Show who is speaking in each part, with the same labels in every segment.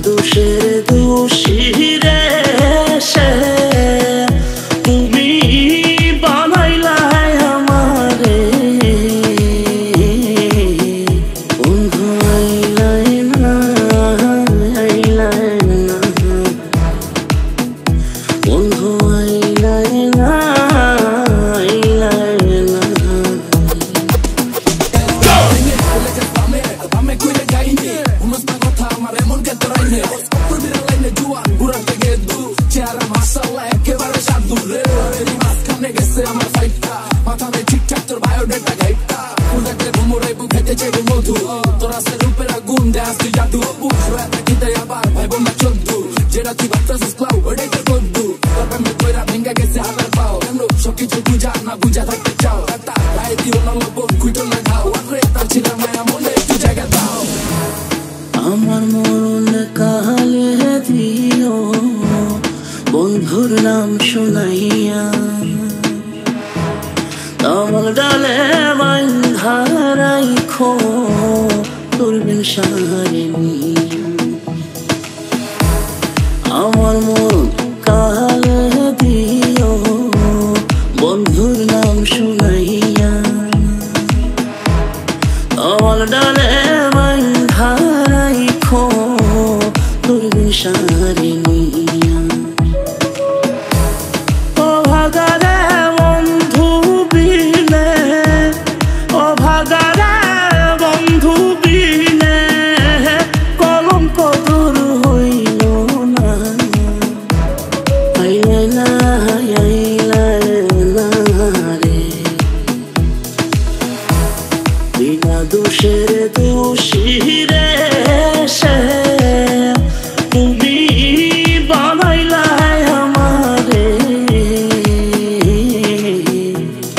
Speaker 1: দোষের দোষী রে সে তুমি বানাইলা আমারে বন্ধু আইলাই না বন্ধু আইলাই না আমার মরণ কালে দিও বন্ধুর নাম শুনাইয়া আমার ডালে বান্ধা রাইখো তুলবেন সাহারে আমার মরণ কালে দিও বন্ধুর নাম শুনাইয়া আমার ডালে বান্ধা রাইখো তুলবেন সাহারে ও ভাগারে বন্ধু বিনে ও ভাগারে বন্ধু বিনে কলঙ্ক দূর হইল না আইলে না রে বিনা দোষের দোষী রে সে তুমি বানাইলা আমারে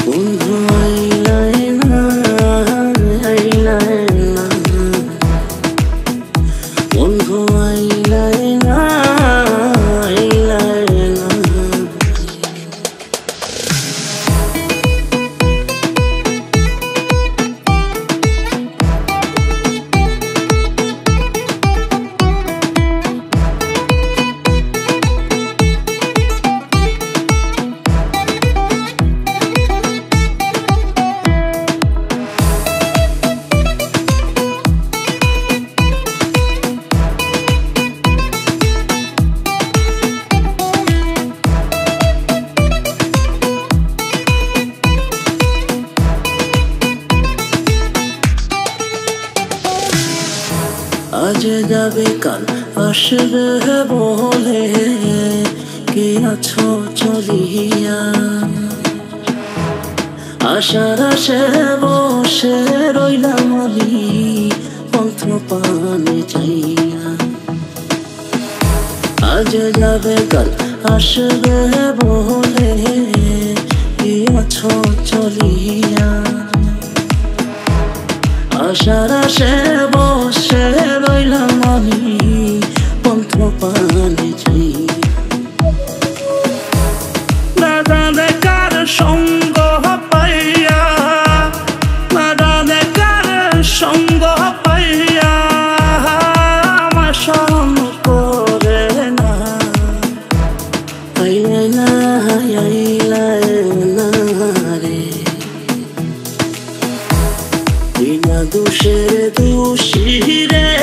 Speaker 1: বন্ধু আইলাই না বন্ধু আইলাই না আজ যাবে কাল আসবে বলে কে আছো চলিয়া আশার আশে বসে রইলাম আমি পন্থ পানে চাইয়া আজ যাবে কাল আসবে বলে কে আছো চলিয়া আশার আশে বসে রইলাম আমি পন্থ পানে চাই না জানে কার সঙ্গ পাইয়া না জানে কার সঙ্গ পাইয়া আমার স্মরণ করে না আইলে না রে বিনা দোষের দোষী রে